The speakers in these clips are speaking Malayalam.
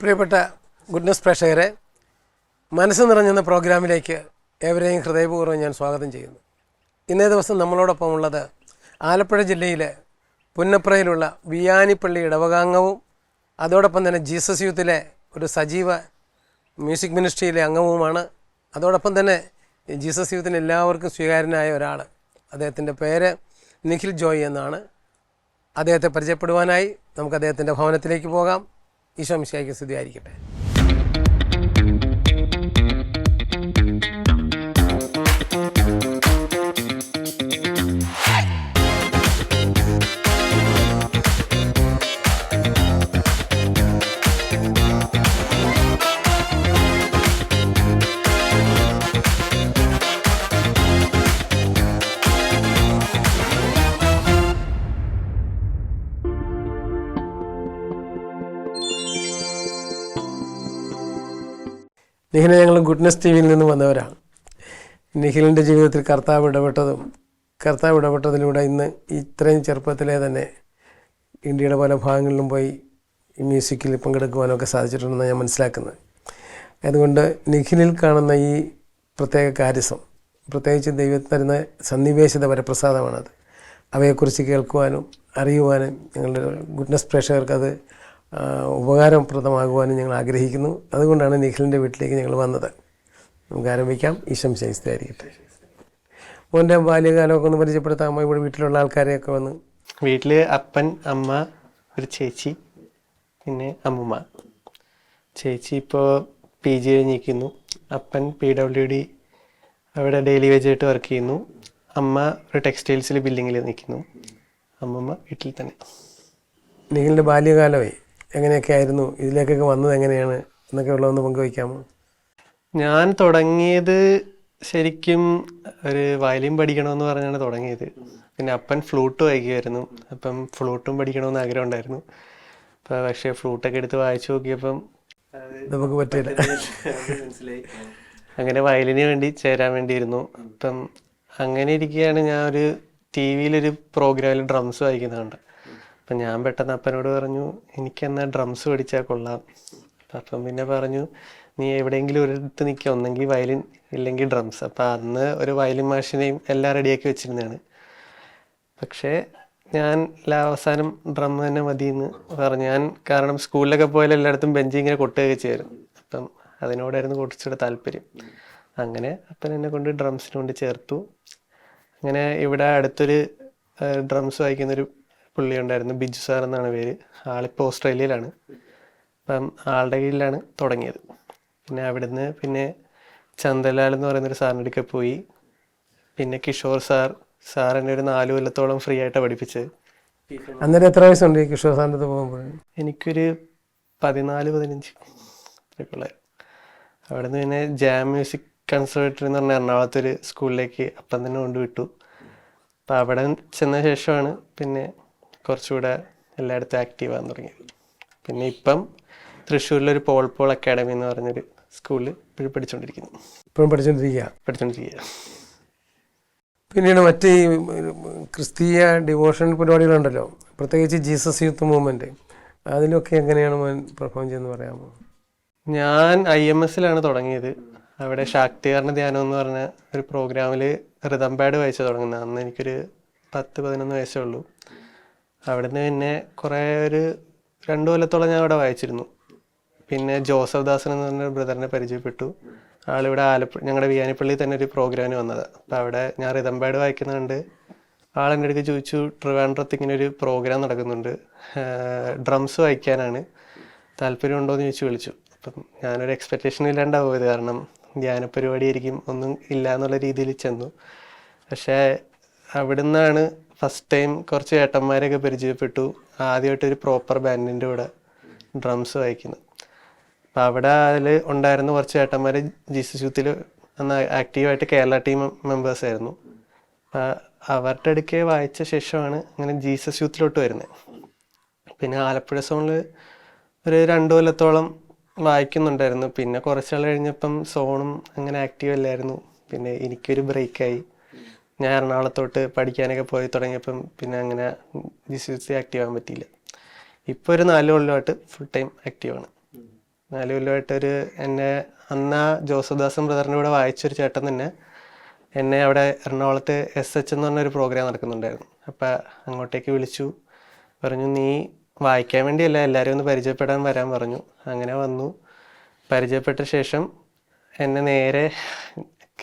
പ്രിയപ്പെട്ട ഗുഡ്നസ് പ്രേക്ഷകരെ, മനസ്സ് നിറഞ്ഞെന്ന പ്രോഗ്രാമിലേക്ക് ഏവരെയും ഹൃദയപൂർവ്വം ഞാൻ സ്വാഗതം ചെയ്യുന്നു. ഇന്നേ ദിവസം നമ്മളോടൊപ്പം ഉള്ളത് ആലപ്പുഴ ജില്ലയിലെ പുന്നപ്രയിലുള്ള വിയാനിപ്പള്ളി ഇടവകാംഗവും അതോടൊപ്പം തന്നെ ജീസസ് യൂത്തിലെ ഒരു സജീവ മ്യൂസിക് മിനിസ്ട്രിയിലെ അംഗവുമാണ്. അതോടൊപ്പം തന്നെ ജീസസ് യൂത്തിന് എല്ലാവർക്കും സ്വീകാര്യനായ ഒരാൾ. അദ്ദേഹത്തിൻ്റെ പേര് നിഖിൽ ജോയ് എന്നാണ്. അദ്ദേഹത്തെ പരിചയപ്പെടുവാനായി നമുക്ക് അദ്ദേഹത്തിൻ്റെ ഭവനത്തിലേക്ക് പോകാം. ഈശോ മിശിഹായ്ക്ക് സ്തുതിയായിരിക്കട്ടെ. നിഖിലെ ഞങ്ങൾ ഗുഡ്നസ് ടി വിയിൽ നിന്ന് വന്നവരാണ്. നിഖിലിൻ്റെ ജീവിതത്തിൽ കർത്താവ് ഇടപെട്ടതിലൂടെ ഇന്ന് ഇത്രയും ചെറുപ്പത്തിലെ തന്നെ ഇന്ത്യയുടെ പല ഭാഗങ്ങളിലും പോയി മ്യൂസിക്കിൽ പങ്കെടുക്കുവാനൊക്കെ സാധിച്ചിട്ടുണ്ടെന്ന് ഞാൻ മനസ്സിലാക്കുന്നത്. അതുകൊണ്ട് നിഖിലിൽ കാണുന്ന ഈ പ്രത്യേക കാര്യസം, പ്രത്യേകിച്ച് ദൈവത്തിന് തരുന്ന സന്നിവേശിത വരപ്രസാദമാണത്. അവയെക്കുറിച്ച് കേൾക്കുവാനും അറിയുവാനും ഞങ്ങളുടെ ഗുഡ്നസ് പ്രേക്ഷകർക്ക് അത് ഉപകാരപ്രദമാകുവാനും ഞങ്ങൾ ആഗ്രഹിക്കുന്നു. അതുകൊണ്ടാണ് നിഖിലിൻ്റെ വീട്ടിലേക്ക് ഞങ്ങൾ വന്നത്. നമുക്ക് ആരംഭിക്കാം. ഈശോ മിശിഹായിരിക്കട്ടെ. മോൻ്റെ ബാല്യകാലമൊക്കെ ഒന്ന് പരിചയപ്പെടുത്താമോ? ഇവിടെ വീട്ടിലുള്ള ആൾക്കാരെയൊക്കെ വന്ന്. വീട്ടിൽ അപ്പൻ, അമ്മ, ഒരു ചേച്ചി, പിന്നെ അമ്മൂമ്മ. ചേച്ചി ഇപ്പോൾ PG കഴിഞ്ഞിരിക്കുന്നു. അപ്പൻ PWD അവിടെ ഡെയിലി വേജായിട്ട് വർക്ക് ചെയ്യുന്നു. അമ്മ ഒരു ടെക്സ്റ്റൈൽസിൽ ബില്ലിങ്ങിൽ നിൽക്കുന്നു. അമ്മൂമ്മ വീട്ടിൽ തന്നെ. നിഖിലിൻ്റെ ബാല്യകാലമേ എങ്ങനെയൊക്കെ ആയിരുന്നു? ഇതിലേക്കൊക്കെ വന്നത് എങ്ങനെയാണ് എന്നൊക്കെ ഉള്ളതൊന്ന് പങ്കുവയ്ക്കാമോ? ഞാൻ തുടങ്ങിയത് ശരിക്കും ഒരു വയലിൻ പഠിക്കണമെന്ന് പറഞ്ഞാണ് തുടങ്ങിയത്. പിന്നെ അപ്പൻ ഫ്ലൂട്ട് വായിക്കുമായിരുന്നു. അപ്പം ഫ്ലൂട്ടും പഠിക്കണമെന്ന് ആഗ്രഹം ഉണ്ടായിരുന്നു. അപ്പം പക്ഷേ ഫ്ലൂട്ടൊക്കെ എടുത്ത് വായിച്ചു നോക്കിയപ്പം നമുക്ക് പറ്റില്ല, മനസ്സിലായി. അങ്ങനെ വയലിന് വേണ്ടി ചേരാൻ വേണ്ടിയിരുന്നു. അപ്പം അങ്ങനെ ഇരിക്കുകയാണ് ഞാൻ ഒരു TV-യിലൊരു പ്രോഗ്രാമിൽ ഡ്രംസ് വായിക്കുന്നുണ്ട്. അപ്പം ഞാൻ പെട്ടെന്ന് അപ്പനോട് പറഞ്ഞു, എനിക്കെന്നാൽ ഡ്രംസ് പഠിച്ചാൽ കൊള്ളാം. അപ്പം പിന്നെ പറഞ്ഞു, നീ എവിടെയെങ്കിലും ഒരിടത്ത് നിൽക്കുക, ഒന്നെങ്കിൽ വയലിൻ ഇല്ലെങ്കിൽ ഡ്രംസ്. അപ്പം അന്ന് ഒരു വയലിൻ മാഷിനെയും എല്ലാം റെഡിയാക്കി വെച്ചിരുന്നതാണ്. പക്ഷേ ഞാൻ അവസാനം ഡ്രം തന്നെ മതിയെന്ന് പറഞ്ഞു. കാരണം സ്കൂളിലൊക്കെ പോയാൽ എല്ലായിടത്തും ബെഞ്ച് ഇങ്ങനെ കൊട്ടുകയൊക്കെ ചെയ്യായിരുന്നു. അപ്പം അതിനോടായിരുന്നു കുറച്ചുകൂടെ താല്പര്യം. അങ്ങനെ അപ്പൻ എന്നെ കൊണ്ട് ഡ്രംസിന് കൊണ്ട് ചേർത്തു. അങ്ങനെ ഇവിടെ അടുത്തൊരു ഡ്രംസ് വായിക്കുന്നൊരു പുള്ളി ഉണ്ടായിരുന്നു, ബിജു സാർ എന്നാണ് പേര്. ആളിപ്പോൾ ഓസ്ട്രേലിയയിലാണ്. അപ്പം ആളുടെ കീഴിലാണ് തുടങ്ങിയത്. പിന്നെ അവിടുന്ന് പിന്നെ ചന്ദലാൽ എന്ന് പറയുന്നൊരു സാറിൻ്റെ അടുക്കെ പോയി. പിന്നെ കിഷോർ സാർ എന്നെ ഒരു 4 കൊല്ലത്തോളം ഫ്രീ ആയിട്ടാണ് പഠിപ്പിച്ചത്. അന്നേരം എത്ര വയസ്സുണ്ട് കിഷോർ സാറിൻ്റെ അടുത്ത് പോകുമ്പോൾ? എനിക്കൊരു 14-15 പിള്ളേർ. അവിടുന്ന് പിന്നെ ജാം മ്യൂസിക് കൺസർവേറ്ററി എന്ന് പറഞ്ഞ എറണാകുളത്തൊരു സ്കൂളിലേക്ക് അപ്പം തന്നെ കൊണ്ടുവിട്ടു. അപ്പം അവിടെ ചെന്ന ശേഷമാണ് പിന്നെ കുറച്ചുകൂടെ എല്ലായിടത്തും ആക്റ്റീവ് ആകാൻ തുടങ്ങിയത്. പിന്നെ ഇപ്പം തൃശ്ശൂരിലൊരു പോൾ അക്കാഡമി എന്ന് പറഞ്ഞൊരു സ്കൂളിൽ ഇപ്പോഴും പഠിച്ചുകൊണ്ടിരിക്കുക. പിന്നീട് മറ്റ് ഈ ക്രിസ്തീയ ഡിവോഷൻ പരിപാടികളുണ്ടല്ലോ, പ്രത്യേകിച്ച് ജീസസ് യൂത്ത് മൂവ്മെൻറ്റ്, അതിലൊക്കെ എങ്ങനെയാണ് പെർഫോം ചെയ്യുന്നത് പറയാമോ? ഞാൻ IMS-ലാണ് തുടങ്ങിയത്. അവിടെ ശാക്തീകരണ ധ്യാനം എന്ന് പറഞ്ഞ ഒരു പ്രോഗ്രാമിൽ റിതം പാഡ് വായിച്ചു തുടങ്ങുന്നത്. അന്ന് എനിക്കൊരു 10-11 വയസ്സേ ഉള്ളൂ. അവിടുന്ന് പിന്നെ കുറേ ഒരു 2 കൊല്ലത്തോളം ഞാൻ അവിടെ വായിച്ചിരുന്നു. പിന്നെ ജോസഫ് ദാസൻ എന്ന് പറഞ്ഞ ബ്രദറിനെ പരിചയപ്പെട്ടു. ആളിവിടെ ഞങ്ങളുടെ വിയാനിപ്പള്ളിയിൽ തന്നെ ഒരു പ്രോഗ്രാമിന് വന്നത്. അപ്പം അവിടെ ഞാൻ റിതം പാഡ് വായിക്കുന്നുണ്ട്. ആളെൻ്റെ അടുത്ത് ചോദിച്ചു, ട്രിവാൻഡ്രത്ത് ഇങ്ങനെ ഒരു പ്രോഗ്രാം നടക്കുന്നുണ്ട്, ഡ്രംസ് വായിക്കാനാണ്, താല്പര്യമുണ്ടോ എന്ന് വിളിച്ചു. അപ്പം ഞാനൊരു എക്സ്പെക്റ്റേഷൻ ഇല്ലാണ്ടാണ് പോയത്. കാരണം ധ്യാന പരിപാടിയായിരിക്കും, ഒന്നും ഇല്ല എന്നുള്ള രീതിയിൽ ചെന്നു. പക്ഷേ അവിടെ നിന്നാണ് ഫസ്റ്റ് ടൈം കുറച്ച് ഏട്ടന്മാരെയൊക്കെ പരിചയപ്പെട്ടു. ആദ്യമായിട്ടൊരു പ്രോപ്പർ ബാൻഡിൻ്റെ കൂടെ ഡ്രംസ് വായിക്കുന്നത്. അപ്പം അവിടെ അതിൽ ഉണ്ടായിരുന്ന കുറച്ച് ഏട്ടന്മാർ ജീസസ് യൂത്തിൽ അന്ന് ആക്റ്റീവായിട്ട് കേരള ടീം മെമ്പേഴ്സ് ആയിരുന്നു. അവരുടെ അടുക്കെ വായിച്ച ശേഷമാണ് അങ്ങനെ ജീസസ് യൂത്തിലോട്ട് വരുന്നത്. പിന്നെ ആലപ്പുഴ സോണിൽ ഒരു 2 കൊല്ലത്തോളം വായിക്കുന്നുണ്ടായിരുന്നു. പിന്നെ കുറച്ചാൾ കഴിഞ്ഞപ്പം സോണും അങ്ങനെ ആക്റ്റീവ് അല്ലായിരുന്നു. പിന്നെ എനിക്കൊരു ബ്രേക്കായി. ഞാൻ എറണാകുളത്തോട്ട് പഠിക്കാനൊക്കെ പോയി തുടങ്ങിയപ്പം പിന്നെ അങ്ങനെ ജീസസ് ആക്റ്റീവ് ആകാൻ പറ്റിയില്ല. ഇപ്പോൾ ഒരു 4 കൊല്ലമായിട്ട് ഫുൾ ടൈം ആക്റ്റീവാണ്. 4 കൊല്ലമായിട്ടൊരു എന്നെ അന്ന് ജോസഫ്ദാസും ബ്രദറിൻ്റെ കൂടെ വായിച്ചൊരു ചേട്ടൻ തന്നെ എന്നെ അവിടെ എറണാകുളത്ത് SH എന്ന് പറഞ്ഞൊരു പ്രോഗ്രാം നടക്കുന്നുണ്ടായിരുന്നു. അപ്പം അങ്ങോട്ടേക്ക് വിളിച്ചു, പറഞ്ഞു നീ വായിക്കാൻ വേണ്ടിയല്ല എല്ലാവരും ഒന്ന് പരിചയപ്പെടാൻ വരാൻ പറഞ്ഞു. അങ്ങനെ വന്നു. പരിചയപ്പെട്ട ശേഷം എന്നെ നേരെ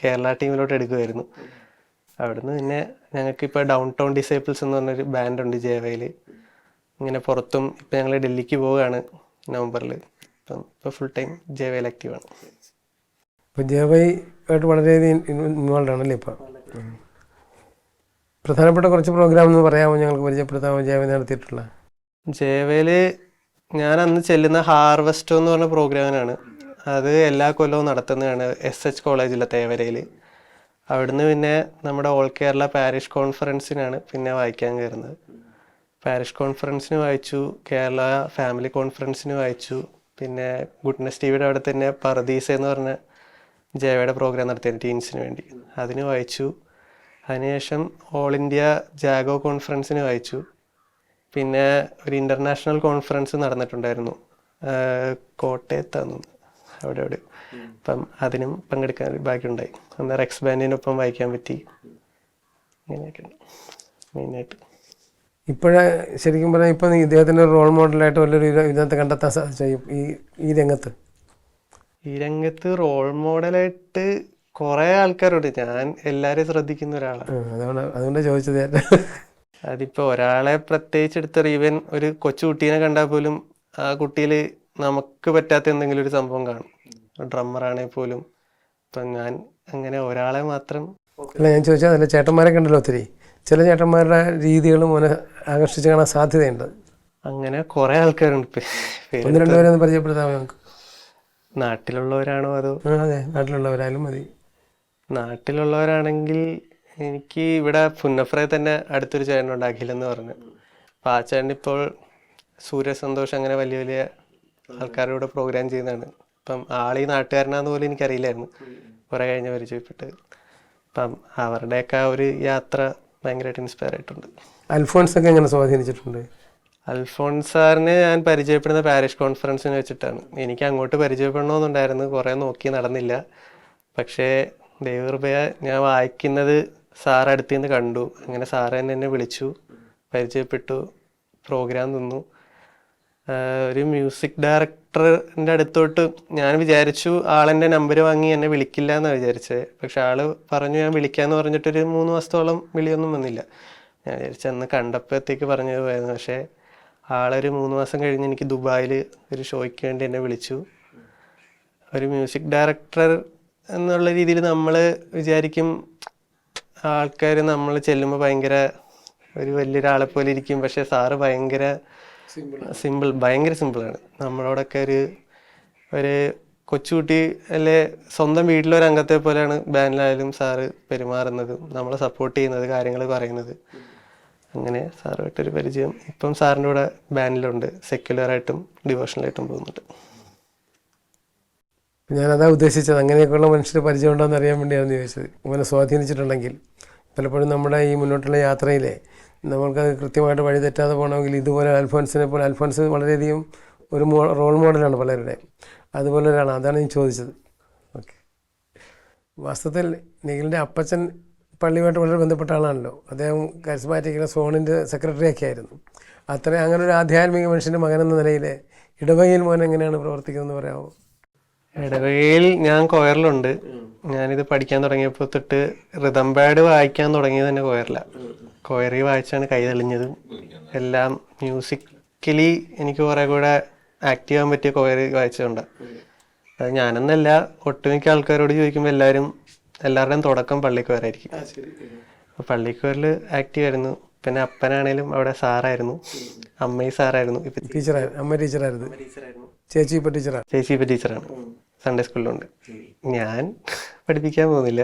കേരള ടീമിലോട്ട് എടുക്കുമായിരുന്നു. അവിടുന്ന് പിന്നെ ഞങ്ങൾക്കിപ്പോൾ ഡൗൺ ടൗൺ ഡിസൈപ്പിൾസ് എന്ന് പറഞ്ഞൊരു ബാൻഡുണ്ട് ജേവയിൽ. ഇങ്ങനെ പുറത്തും ഇപ്പം ഞങ്ങൾ ഡൽഹിക്ക് പോവുകയാണ് നവംബറിൽ. ഇപ്പോൾ ഫുൾ ടൈം ജേവയിൽ ആക്റ്റീവാണ്. ഇപ്പോൾ ജേവൈ ആയിട്ട് വളരെയധികം ഇൻവോൾവ് ആണല്ലേ ഇപ്പോൾ? പ്രധാനപ്പെട്ട കുറച്ച് പ്രോഗ്രാം എന്ന് പറയാമോ, ഞങ്ങൾക്ക് പരിചയപ്പെടുത്താമോ ജേവൈ നടത്തിയിട്ടുള്ള? ജേവയിൽ ഞാൻ അന്ന് ചെല്ലുന്ന ഹാർവെസ്റ്റോ എന്ന് പറഞ്ഞ പ്രോഗ്രാമിനാണ്. അത് എല്ലാ കൊല്ലവും നടത്തുന്നതാണ് SH കോളേജിലെ തേവരയിൽ. അവിടുന്ന് പിന്നെ നമ്മുടെ ഓൾ കേരള പാരിഷ് കോൺഫറൻസിനാണ് പിന്നെ വായിക്കാൻ കയറുന്നത്. പാരിഷ് കോൺഫറൻസിന് വായിച്ചു, കേരള ഫാമിലി കോൺഫറൻസിന് വായിച്ചു, പിന്നെ ഗുഡ്നസ് ടിവിയുടെ അവിടെ തന്നെ പർദീസ എന്ന് പറഞ്ഞ ജേവയുടെ പ്രോഗ്രാം നടത്തിയത് ടീൻസിന് വേണ്ടി, അതിന് വായിച്ചു. അതിനുശേഷം ഓൾ ഇന്ത്യ ജാഗോ കോൺഫറൻസിന് വായിച്ചു. പിന്നെ ഒരു ഇൻ്റർനാഷണൽ കോൺഫറൻസ് നടന്നിട്ടുണ്ടായിരുന്നു കോട്ടയത്താന്ന്, അവിടെ. അപ്പം അതിനും പങ്കെടുക്കാൻ ഭാഗ്യമുണ്ടായി. അന്നേരം എക്സ് ബാൻഡിനൊപ്പം വായിക്കാൻ പറ്റി. അങ്ങനെയൊക്കെയാണ് മെയിനായിട്ട്. ഇപ്പോഴേ ശരിക്കും പറഞ്ഞാൽ ഇപ്പം ഇദ്ദേഹത്തിൻ്റെ റോൾ മോഡലായിട്ട് വല്ലൊരു ഇതിനകത്ത് കണ്ടെത്താൻ സാധിച്ചു ഈ രംഗത്ത്? ഈ രംഗത്ത് റോൾ മോഡലായിട്ട് കുറേ ആൾക്കാരുണ്ട്. ഞാൻ എല്ലാവരെയും ശ്രദ്ധിക്കുന്ന ഒരാളാണ്. അതുകൊണ്ടാണ് ചോദിച്ചത്. അതിപ്പോൾ ഒരാളെ പ്രത്യേകിച്ച് എടുത്തൊരു ഈവൻ ഒരു കൊച്ചുകുട്ടീനെ കണ്ടാൽ പോലും ആ കുട്ടിയിൽ നമുക്ക് പറ്റാത്ത എന്തെങ്കിലും ഒരു സംഭവം കാണും. ഡ്രമ്മറാണെങ്കിൽ പോലും. ഇപ്പം ഞാൻ അങ്ങനെ ഒരാളെ മാത്രം അല്ല ഞാൻ ചോദിച്ചാൽ, അതിൽ ചേട്ടന്മാരെ കണ്ടല്ലോ ഒത്തിരി. ചില ചേട്ടന്മാരുടെ രീതികളും മോനെ ആകർഷിച്ച് കാണാൻ സാധ്യതയുണ്ട്. അങ്ങനെ കുറേ ആൾക്കാരുണ്ട്. 1-2 പേരെ ഒന്ന് പരിചയപ്പെടുത്താമോ നമുക്ക്? നാട്ടിലുള്ളവരാണോ അതോ? അതെ, നാട്ടിലുള്ളവരായാലും മതി. നാട്ടിലുള്ളവരാണെങ്കിൽ എനിക്ക് ഇവിടെ പുന്നപ്രയിൽ തന്നെ അടുത്തൊരു ചേട്ടനുണ്ട്, അഖിലെന്ന് പറഞ്ഞ്. അപ്പോൾ ആ ചേട്ടൻ ഇപ്പോൾ സൂര്യസന്തോഷ് അങ്ങനെ വലിയ വലിയ ആൾക്കാരുടെ കൂടെ പ്രോഗ്രാം ചെയ്യുന്നതാണ്. അപ്പം ആളീ നാട്ടുകാരനാന്ന് പോലും എനിക്കറിയില്ലായിരുന്നു, കുറേ കഴിഞ്ഞ് പരിചയപ്പെട്ട്. അപ്പം അവരുടെയൊക്കെ ആ ഒരു യാത്ര ഭയങ്കരമായിട്ട് ഇൻസ്പയർ ആയിട്ടുണ്ട്. അൽഫോൺസൊക്കെ എങ്ങനെ സ്വാധീനിച്ചിട്ടുണ്ട്? അൽഫോൺസ് സാറിനെ ഞാൻ പരിചയപ്പെടുന്ന പാരിഷ് കോൺഫറൻസിന് വെച്ചിട്ടാണ്. എനിക്ക് അങ്ങോട്ട് പരിചയപ്പെടണമെന്നുണ്ടായിരുന്നു, കുറേ നോക്കി നടന്നില്ല. പക്ഷേ ദൈവകൃപയാ ഞാൻ വായിക്കുന്നത് സാർ അടുത്ത് നിന്ന് കണ്ടു. അങ്ങനെ സാറ് തന്നെ എന്നെ വിളിച്ചു, പരിചയപ്പെട്ടു, പ്രോഗ്രാം തന്നു. ഒരു മ്യൂസിക് ഡയറക്ടറിൻ്റെ അടുത്തോട്ട് ഞാൻ വിചാരിച്ചു ആളെൻ്റെ നമ്പർ വാങ്ങി എന്നെ വിളിക്കില്ല എന്നാണ് വിചാരിച്ചത്. പക്ഷെ ആൾ പറഞ്ഞു ഞാൻ വിളിക്കാമെന്ന് പറഞ്ഞിട്ടൊരു 3 മാസത്തോളം വിളിയൊന്നും വന്നില്ല. ഞാൻ വിചാരിച്ചു അന്ന് കണ്ടപ്പോഴത്തേക്ക് പറഞ്ഞു പോയിരുന്നു. പക്ഷേ ആളൊരു 3 മാസം കഴിഞ്ഞ് എനിക്ക് ദുബായിൽ ഒരു ഷോയ്ക്ക് വേണ്ടി എന്നെ വിളിച്ചു. ഒരു മ്യൂസിക് ഡയറക്ടർ എന്നുള്ള രീതിയിൽ നമ്മൾ വിചാരിക്കും ആൾക്കാർ നമ്മൾ ചെല്ലുമ്പോൾ ഭയങ്കര ഒരു വലിയൊരാളെ പോലെ ഇരിക്കും. പക്ഷേ സാറ് ഭയങ്കര സിമ്പിളാണ്. നമ്മളോടൊക്കെ ഒരു കൊച്ചുകുട്ടി അല്ലെ സ്വന്തം വീട്ടിലൊരു അംഗത്തെ പോലെയാണ് ബാൻഡിലായാലും സാറ് പെരുമാറുന്നത്, നമ്മളെ സപ്പോർട്ട് ചെയ്യുന്നത്, കാര്യങ്ങൾ പറയുന്നത്. അങ്ങനെ സാറുമായിട്ടൊരു പരിചയം. ഇപ്പം സാറിൻ്റെ കൂടെ ബാൻഡിലുണ്ട്, സെക്യുലറായിട്ടും ഡിവോഷണലായിട്ടും പോകുന്നുണ്ട്. ഞാനതാ ഉദ്ദേശിച്ചത്, അങ്ങനെയൊക്കെയുള്ള മനുഷ്യർ പരിചയം ഉണ്ടോ എന്ന് അറിയാൻ വേണ്ടിയാണ് ചോദിച്ചത്. ഇവനെ സ്വാധീനിച്ചിട്ടുണ്ടെങ്കിൽ പലപ്പോഴും നമ്മുടെ ഈ മുന്നോട്ടുള്ള യാത്രയിലെ നമ്മൾക്കത് കൃത്യമായിട്ട് വഴി തെറ്റാതെ പോകണമെങ്കിൽ ഇതുപോലെ അൽഫോൻസ് വളരെയധികം ഒരു റോൾ മോഡലാണ് പലരുടെയും. അതുപോലെ ഒരാളാണ്, അതാണ് ഞാൻ ചോദിച്ചത്. ഓക്കെ. വാസ്തവത്തിൽ നിഖിലിൻ്റെ അപ്പച്ചൻ പള്ളിയുമായിട്ട് വളരെ ബന്ധപ്പെട്ട ആളാണല്ലോ. അദ്ദേഹം കരിസ്മാറ്റിക്കിലെ സോണിൻ്റെ സെക്രട്ടറിയൊക്കെ ആയിരുന്നു. അങ്ങനെ ഒരു ആധ്യാത്മിക മനുഷ്യൻ്റെ മകനെന്ന നിലയിൽ ഇടവകയിൽ മോൻ എങ്ങനെയാണ് പ്രവർത്തിക്കുന്നതെന്ന് പറയാമോ? ഇടവകയിൽ ഞാൻ കൊയറിലുണ്ട്. ഞാനിത് പഠിക്കാൻ തുടങ്ങിയപ്പോൾ തൊട്ട് റിതം പാഡ് വായിക്കാൻ തുടങ്ങിയത് തന്നെ കൊയറിലാണ്. കൊയറിൽ വായിച്ചാണ് കൈ തെളിഞ്ഞതും എല്ലാം. മ്യൂസിക്കലി എനിക്ക് കുറേ കൂടെ ആക്ട് ചെയ്യാൻ പറ്റിയ കൊയറി വായിച്ചതുകൊണ്ടാണ്. അത് ഞാനെന്നല്ല, ഒട്ടുമിക്ക ആൾക്കാരോട് ചോദിക്കുമ്പോൾ എല്ലാവരുടെയും തുടക്കം പള്ളിക്കൊയറായിരിക്കും. അപ്പോൾ പള്ളിക്കൊയറിൽ ആക്റ്റീവായിരുന്നു. പിന്നെ അപ്പനാണേലും അവിടെ സാറായിരുന്നു, അമ്മയും സാറായിരുന്നു. അമ്മ ടീച്ചറായിരുന്നു, ചേച്ചി ഇപ്പോൾ ടീച്ചറാണ്. സൺഡേ സ്കൂളിലുണ്ട്. ഞാൻ പഠിപ്പിക്കാൻ പോകുന്നില്ല.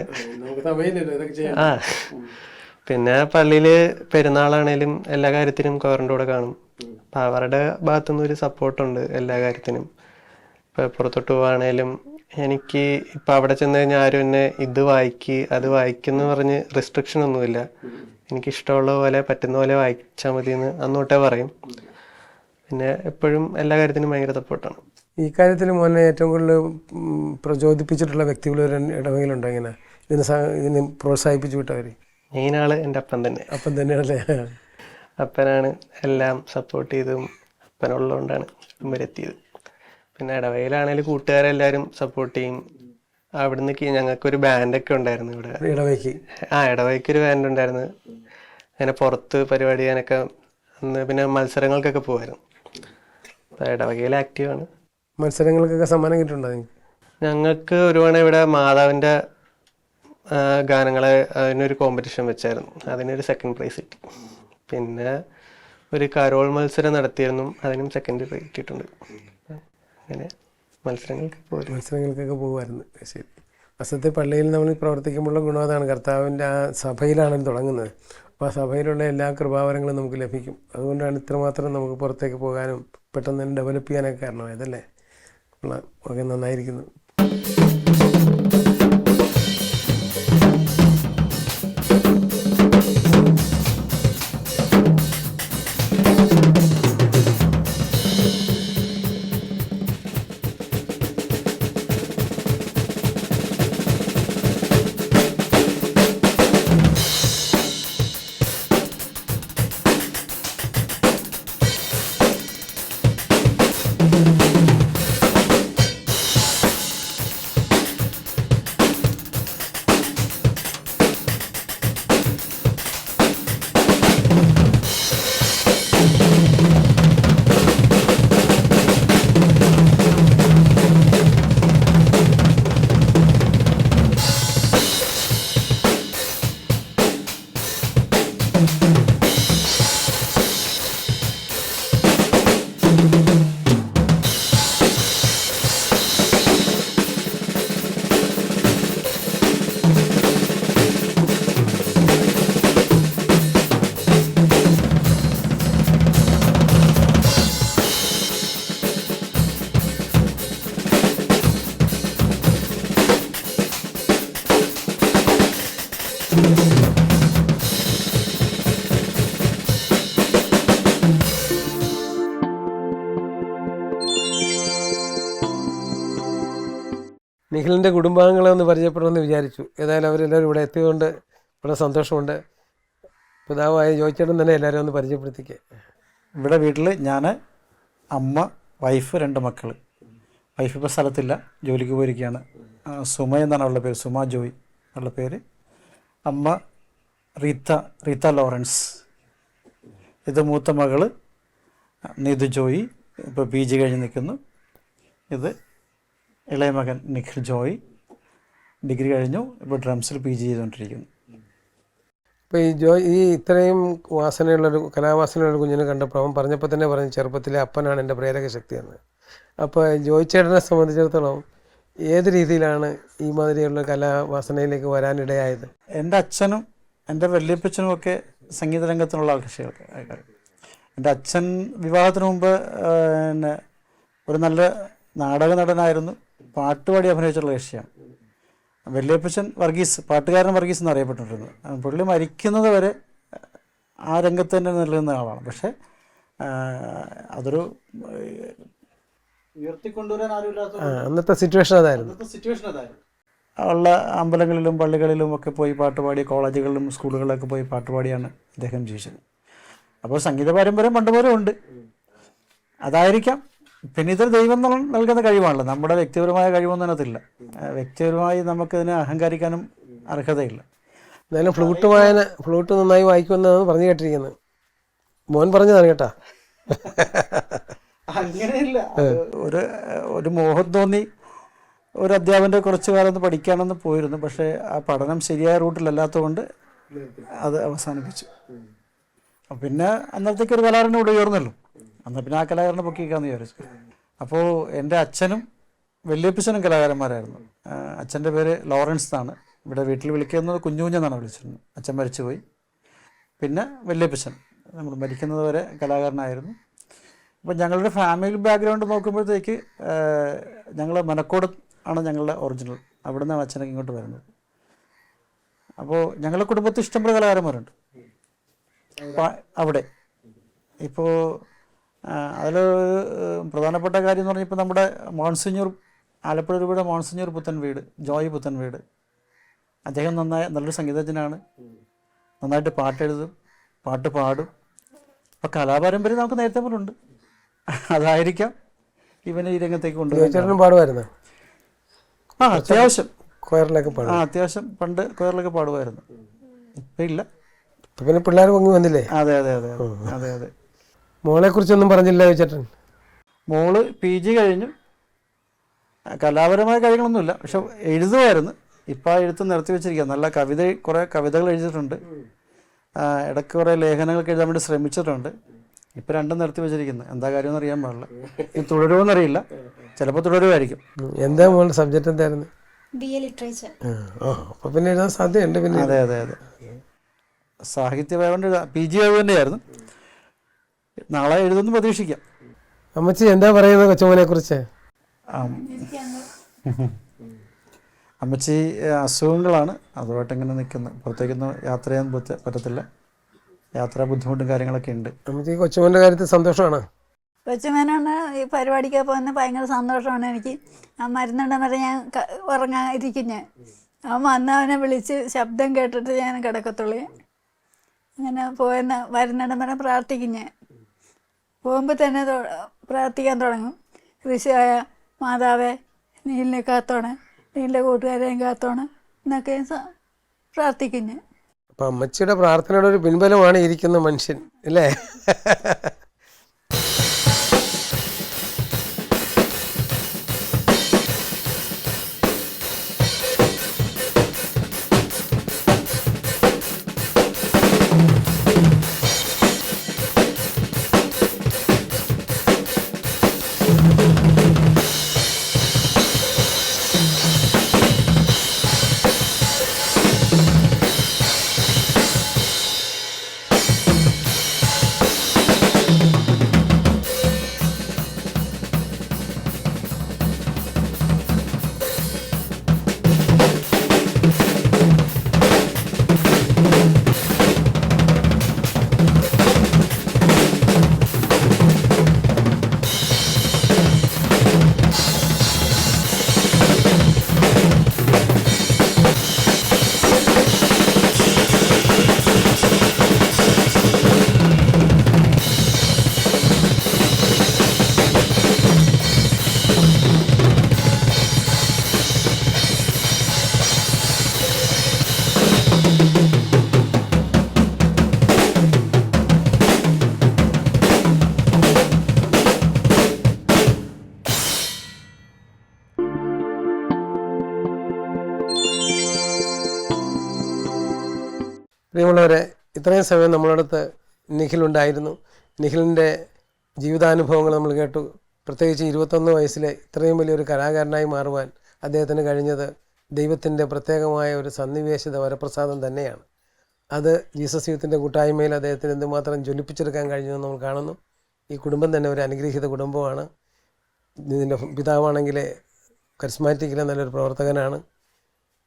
പിന്നെ പള്ളിയിൽ പെരുന്നാളാണേലും എല്ലാ കാര്യത്തിനും കൊയറിൻ്റെ കൂടെ കാണും. അപ്പം അവരുടെ ഭാഗത്തുനിന്ന് ഒരു സപ്പോർട്ടുണ്ട് എല്ലാ കാര്യത്തിനും. ഇപ്പോൾ പുറത്തോട്ട് പോവുകയാണേലും എനിക്ക് ഇപ്പം അവിടെ ചെന്ന് കഴിഞ്ഞാൽ ആരും എന്നെ ഇത് വായിക്ക് അത് വായിക്കുമെന്ന് പറഞ്ഞ് റെസ്ട്രിക്ഷൻ ഒന്നുമില്ല. എനിക്കിഷ്ടമുള്ള പോലെ പറ്റുന്ന പോലെ വായിച്ചാൽ മതി എന്ന് അന്നോട്ടേ പറയും. പിന്നെ എപ്പോഴും എല്ലാ കാര്യത്തിനും ഭയങ്കര സപ്പോർട്ടാണ്. ഈ കാര്യത്തിൽ മോനെ ഏറ്റവും കൂടുതൽ പ്രചോദിപ്പിച്ചിട്ടുള്ള വ്യക്തികൾ ഇടവകയിലുണ്ടോ ഇങ്ങനെ ഇതിന് പ്രോത്സാഹിപ്പിച്ചു വിട്ടവർ? മെയിൻ ആള് എൻ്റെ അപ്പൻ തന്നെ. അപ്പം തന്നെയാണല്ലേ? അപ്പനാണ് എല്ലാം സപ്പോർട്ട് ചെയ്തതും, അപ്പനുള്ളതുകൊണ്ടാണ് വരെ എത്തിയത്. പിന്നെ ഇടവകയിലാണെങ്കിലും കൂട്ടുകാരെല്ലാവരും സപ്പോർട്ട് ചെയ്യും. അവിടുന്ന് ഞങ്ങൾക്കൊരു ബാൻഡൊക്കെ ഉണ്ടായിരുന്നു ഇവിടെ ഇടവകയ്ക്ക്. ഇടവകയ്ക്കൊരു ബാൻഡ് ഉണ്ടായിരുന്നു. അങ്ങനെ പുറത്ത് പരിപാടി ചെയ്യാനൊക്കെ അന്ന് പിന്നെ മത്സരങ്ങൾക്കൊക്കെ പോകുമായിരുന്നു. അപ്പോൾ ഇടവകയിൽ ആക്റ്റീവാണ്. മത്സരങ്ങൾക്കൊക്കെ സമ്മാനം കിട്ടുന്നുണ്ടോ? ഞങ്ങൾക്ക് ഒരുപാട് ഇവിടെ മാതാവിൻ്റെ ഗാനങ്ങളെ അതിനൊരു കോമ്പറ്റീഷൻ വെച്ചായിരുന്നു. അതിനൊരു സെക്കൻഡ് പ്രൈസ് കിട്ടി. പിന്നെ ഒരു കരോൾ മത്സരം നടത്തിയിരുന്നു, അതിനും സെക്കൻഡ് പ്രൈസ് കിട്ടിയിട്ടുണ്ട്. അങ്ങനെ മത്സരങ്ങൾക്കൊക്കെ പോകുമായിരുന്നു. ശരി. വസത്തെ പള്ളിയിൽ നമ്മൾ പ്രവർത്തിക്കുമ്പോഴുള്ള ഗുണം അതാണ്, കർത്താവിൻ്റെ ആ സഭയിലാണ് തുടങ്ങുന്നത്. അപ്പോൾ ആ സഭയിലുള്ള എല്ലാ കൃപാവരങ്ങളും നമുക്ക് ലഭിക്കും. അതുകൊണ്ടാണ് ഇത്രമാത്രം നമുക്ക് പുറത്തേക്ക് പോകാനും പെട്ടെന്ന് തന്നെ ഡെവലപ്പ് ചെയ്യാനൊക്കെ കാരണമായതല്ലേ? ഒക്കെ നന്നായിരിക്കുന്നു. നിഖിലിൻ്റെ കുടുംബാംഗങ്ങളെ ഒന്ന് പരിചയപ്പെടണമെന്ന് വിചാരിച്ചു. ഏതായാലും അവരെല്ലാവരും ഇവിടെ എത്തിയതുകൊണ്ട് വളരെ സന്തോഷമുണ്ട്. പിതാവായ ജോയിച്ചേട്ടൻ തന്നെ എല്ലാവരും ഒന്ന് പരിചയപ്പെടുത്തിക്കുക. ഇവിടെ വീട്ടിൽ ഞാൻ, അമ്മ, വൈഫ്, 2 മക്കൾ. വൈഫ് ഇപ്പോൾ സ്ഥലത്തില്ല, ജോലിക്ക് പോയിരിക്കുകയാണ്. സുമ എന്നാണ് അവളുടെ പേര്, സുമ ജോയ് ഉള്ള പേര്. അമ്മ റീത്ത ലോറൻസ്. ഇത് മൂത്ത മകൾ നീതു ജോയി, ഇപ്പോൾ PG കഴിഞ്ഞ് നിൽക്കുന്നു. ഇത് ഇളയ മകൻ നിഖിൽ ജോയ്, ഡിഗ്രി കഴിഞ്ഞു, ഇപ്പോൾ ഡ്രംസിൽ PG ചെയ്തുകൊണ്ടിരിക്കുന്നു. ഇപ്പോൾ ഈ ഇത്രയും കലാവാസനയുള്ളൊരു കുഞ്ഞിനെ കണ്ടപ്പോൾ അവൻ പറഞ്ഞപ്പോൾ തന്നെ പറഞ്ഞു ചെറുപ്പത്തിലെ അപ്പനാണ് എൻ്റെ പ്രേരക ശക്തിയെന്ന്. അപ്പോൾ ജോയിച്ചേട്ടനെ സംബന്ധിച്ചിടത്തോളം ഏത് രീതിയിലാണ് ഈ മാതിരിയുള്ള കലാവാസനയിലേക്ക് വരാനിടയായത്? എൻ്റെ അച്ഛനും എൻ്റെ വല്യപ്പച്ചനും ഒക്കെ സംഗീത രംഗത്തിനുള്ള ആകർഷകർക്ക്. എൻ്റെ അച്ഛൻ വിവാഹത്തിന് മുമ്പ് പിന്നെ ഒരു നല്ല നാടക നടനായിരുന്നു, പാട്ടുപാടി അഭിനയിച്ചുള്ള കക്ഷിയാണ്. വല്യപ്പച്ചൻ പാട്ടുകാരൻ വർഗീസ് എന്നറിയപ്പെട്ടിരുന്നു. പുള്ളി മരിക്കുന്നത് വരെ ആ രംഗത്ത് തന്നെ നിലനിന്ന ആളാണ്. പക്ഷേ അതൊരു ഉയർത്തിക്കൊണ്ടുവരാൻ ആരുമില്ലാത്ത അന്നത്തെ സിറ്റുവേഷൻ അതായിരുന്നു. ഉള്ള അമ്പലങ്ങളിലും പള്ളികളിലും ഒക്കെ പോയി പാട്ടുപാടി, കോളേജുകളിലും സ്കൂളുകളിലൊക്കെ പോയി പാട്ടുപാടിയാണ് അദ്ദേഹം ജീവിച്ചത്. അപ്പോൾ സംഗീത പാരമ്പര്യം പണ്ടുപോലെ ഉണ്ട്, അതായിരിക്കാം. പിന്നെ ഇതൊരു ദൈവം നൽകുന്ന കഴിവാണല്ലോ, നമ്മുടെ വ്യക്തിപരമായ കഴിവൊന്നും അതിനകത്തില്ല. വ്യക്തിപരമായി നമുക്കതിനെ അഹങ്കരിക്കാനും അർഹതയില്ല. എന്തായാലും ഫ്ലൂട്ട് നന്നായി വായിക്കുമെന്നാണ് പറഞ്ഞു കേട്ടിരിക്കുന്നത്. മോൻ പറഞ്ഞതാണ് കേട്ടാ. അങ്ങനെയില്ല, ഒരു മോഹം തോന്നി ഒരു അധ്യാപകൻ്റെ കുറച്ച് കാലം ഒന്ന് പഠിക്കാനൊന്ന് പോയിരുന്നു. പക്ഷേ ആ പഠനം ശരിയായ റൂട്ടിലല്ലാത്തതുകൊണ്ട് അത് അവസാനിപ്പിച്ചു. പിന്നെ അന്നത്തേക്ക് ഒരു കലാകാരനെ ഇവിടെ ഉയർന്നല്ലോ, എന്നാൽ പിന്നെ ആ കലാകാരനെ പൊക്കിക്കാന്ന് വിചാരിച്ചു. അപ്പോൾ എൻ്റെ അച്ഛനും വല്യപ്പച്ചനും കലാകാരന്മാരായിരുന്നു. അച്ഛൻ്റെ പേര് ലോറൻസ് എന്നാണ്, ഇവിടെ വീട്ടിൽ വിളിക്കുന്നത് കുഞ്ഞുകുഞ്ഞെന്നാണ് വിളിച്ചിരുന്നത്. അച്ഛൻ മരിച്ചുപോയി. പിന്നെ വല്യപ്പച്ചൻ നമ്മൾ മരിക്കുന്നത് വരെ കലാകാരനായിരുന്നു. അപ്പോൾ ഞങ്ങളുടെ ഫാമിലി ബാക്ക്ഗ്രൗണ്ട് നോക്കുമ്പോഴത്തേക്ക് ഞങ്ങൾ മനക്കോട് ആണ് ഞങ്ങളുടെ ഒറിജിനൽ, അവിടെ നിന്നാണ് അച്ഛനൊക്കെ ഇങ്ങോട്ട് വരുന്നത്. അപ്പോൾ ഞങ്ങളുടെ കുടുംബത്തിൽ ഇഷ്ടംപോലെ കലാകാരന്മാരുണ്ട് അവിടെ. ഇപ്പോൾ അതിലൊരു പ്രധാനപ്പെട്ട കാര്യം എന്ന് പറഞ്ഞാൽ ഇപ്പോൾ നമ്മുടെ മോൺസിഞ്ഞൂർ ആലപ്പുഴ രൂപയുടെ മോൺസിഞ്ഞൂർ പുത്തൻ വീട്, ജോയ് പുത്തൻ വീട്, അദ്ദേഹം നല്ലൊരു സംഗീതജ്ഞനാണ്. നന്നായിട്ട് പാട്ടെഴുതും, പാട്ട് പാടും. അപ്പോൾ കലാപാരമ്പര്യം നമുക്ക് നേരത്തെ പോലെ ഉണ്ട്. അതായിരിക്കാം ഇവനെ ഈ രംഗത്തേക്ക് കൊണ്ടുവരുന്നത്. പാടുമായിരുന്നു. അത്യാവശ്യം കൊയറിലൊക്കെ പാടും. അത്യാവശ്യം പണ്ട് കൊയറിലൊക്കെ പാടുമായിരുന്നു. ഇപ്പം ഇല്ല. പിന്നെ പിള്ളേർ പൊങ്ങി വന്നില്ലേ? അതെ അതെ അതെ അതെ അതെ. മോളെ കുറിച്ചൊന്നും പറഞ്ഞില്ല ചേട്ടൻ? മോള് PG കഴിഞ്ഞു. കലാപരമായ കാര്യങ്ങളൊന്നുമില്ല, പക്ഷെ എഴുതുമായിരുന്നു. ഇപ്പം ആ എഴുത്ത് നിർത്തി വെച്ചിരിക്കുക. നല്ല കുറേ കവിതകൾ എഴുതിയിട്ടുണ്ട്. ഇടയ്ക്ക് കുറേ ലേഖനങ്ങളൊക്കെ എഴുതാൻ വേണ്ടി ശ്രമിച്ചിട്ടുണ്ട്. ഇപ്പം രണ്ടും നിർത്തി വെച്ചിരിക്കുന്നത്. എന്താ കാര്യമെന്ന് അറിയാൻ പാടില്ല. ഇത് തുടരുമെന്നറിയില്ല, ചിലപ്പോൾ തുടരുമായിരിക്കും. എന്താ മോളുടെ സബ്ജക്റ്റ് എന്തായിരുന്നു? BA literature. അപ്പോൾ പിന്നെ എഴുതാൻ സാധ്യതയുണ്ട്. പിന്നെ അതെ അതെ അതെ, സാഹിത്യപരമായിട്ട് PG തന്നെയായിരുന്നു. നാളെ എഴുതുമെന്ന് പ്രതീക്ഷിക്കാം. അമ്മച്ചി എന്താ പറയുന്നത് കൊച്ചുമോനെ കുറിച്ച്? അമ്മച്ചി അസുഖങ്ങളാണ്, അതുമായിട്ട് ഇങ്ങനെ നിൽക്കുന്നു. പുറത്തേക്കൊന്നും യാത്ര ചെയ്യാൻ പറ്റത്തില്ല. യാത്രാ ബുദ്ധിമുട്ടും കാര്യങ്ങളൊക്കെ ഉണ്ട്. അമ്മച്ചി കൊച്ചുമോൻ്റെ കാര്യത്തിൽ സന്തോഷമാണോ? കൊച്ചുമേനാണ് ഈ പരിപാടിക്ക് പോകുന്നത്. ഭയങ്കര സന്തോഷമാണ് എനിക്ക്. ആ മരുന്നുണ്ടെന്ന് പറഞ്ഞാൽ ഞാൻ ഉറങ്ങാതിരിക്കും. അവൻ വന്ന് അവനെ വിളിച്ച് ശബ്ദം കേട്ടിട്ട് ഞാൻ കിടക്കത്തുള്ളൂ. അങ്ങനെ വരുന്നിടം വരെ പ്രാർത്ഥിക്കും. ഞാൻ പോകുമ്പോൾ തന്നെ പ്രാർത്ഥിക്കാൻ തുടങ്ങും. കൃഷിയായ മാതാവേ, നീലിനെ കാത്തോണേ, നീലിൻ്റെ കൂട്ടുകാരെയും കാത്തോണേ എന്നൊക്കെ പ്രാർത്ഥിക്കും ഞാൻ. അപ്പം അമ്മച്ചിയുടെ പ്രാർത്ഥനയുടെ ഒരു പിൻബലമാണ് ഇരിക്കുന്ന മനുഷ്യൻ അല്ലേ? പ്രിയമുള്ളവരെ, ഇത്രയും സമയം നമ്മളടുത്ത് നിഖിലുണ്ടായിരുന്നു. നിഖിലിൻ്റെ ജീവിതാനുഭവങ്ങൾ നമ്മൾ കേട്ടു. പ്രത്യേകിച്ച് 21 വയസ്സിലെ ഇത്രയും വലിയൊരു കലാകാരനായി മാറുവാൻ അദ്ദേഹത്തിന് കഴിഞ്ഞത് ദൈവത്തിൻ്റെ പ്രത്യേകമായ ഒരു സന്നിവേശിത വരപ്രസാദം തന്നെയാണ്. അത് ജീസസ് യൂത്തിൻ്റെ കൂട്ടായ്മയിൽ അദ്ദേഹത്തിന് എന്തുമാത്രം ജ്വലിപ്പിച്ചെടുക്കാൻ കഴിഞ്ഞതെന്ന് നമ്മൾ കാണുന്നു. ഈ കുടുംബം തന്നെ ഒരു അനുഗ്രഹീത കുടുംബമാണ്. ഇതിൻ്റെ പിതാവാണെങ്കിൽ കരിസ്മാറ്റിക്കിലെ നല്ലൊരു പ്രവർത്തകനാണ്.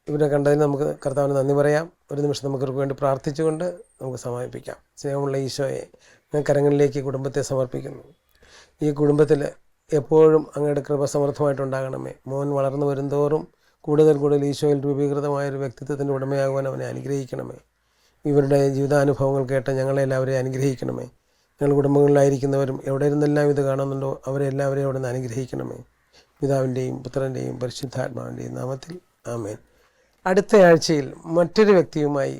ഇവരെ കണ്ടതിന് നമുക്ക് കർത്താവിന് നന്ദി പറയാം. ഒരു നിമിഷം നമുക്ക് ഇവർക്ക് വേണ്ടി പ്രാർത്ഥിച്ചുകൊണ്ട് നമുക്ക് സമാപിപ്പിക്കാം. സ്നേഹമുള്ള ഈശോയെ, ഞാൻ കരങ്ങളിലേക്ക് കുടുംബത്തെ സമർപ്പിക്കുന്നു. ഈ കുടുംബത്തിൽ എപ്പോഴും അങ്ങയുടെ കൃപ സമർത്ഥമായിട്ടുണ്ടാകണമേ. മോൻ വളർന്നു വരുന്തോറും കൂടുതൽ ഈശോയിൽ രൂപീകൃതമായൊരു വ്യക്തിത്വത്തിൻ്റെ ഉടമയാകുവാൻ അവനെ അനുഗ്രഹിക്കണമേ. ഇവരുടെ ജീവിതാനുഭവങ്ങൾ കേട്ട് ഞങ്ങളെല്ലാവരെയും അനുഗ്രഹിക്കണമേ. ഞങ്ങൾ കുടുംബങ്ങളിലായിരിക്കുന്നവരും എവിടെ ഇരുന്നെല്ലാം ഇത് കാണുന്നുണ്ടോ അവരെ എല്ലാവരെയും അവിടെ നിന്ന് അനുഗ്രഹിക്കണമേ. പിതാവിൻ്റെയും പുത്രൻ്റെയും പരിശുദ്ധാത്മാവിൻ്റെയും നാമത്തിൽ ആമേൻ. അടുത്ത ആഴ്ചയിൽ മറ്റൊരു വ്യക്തിയുമായി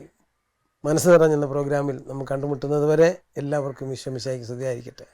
മനസ്സ് നിറഞ്ഞെന്ന പ്രോഗ്രാമിൽ നമ്മൾ കണ്ടുമുട്ടുന്നത് വരെ എല്ലാവർക്കും ഈശോ മിശിഹായ്ക്ക് സ്തുതിയായിരിക്കട്ടെ.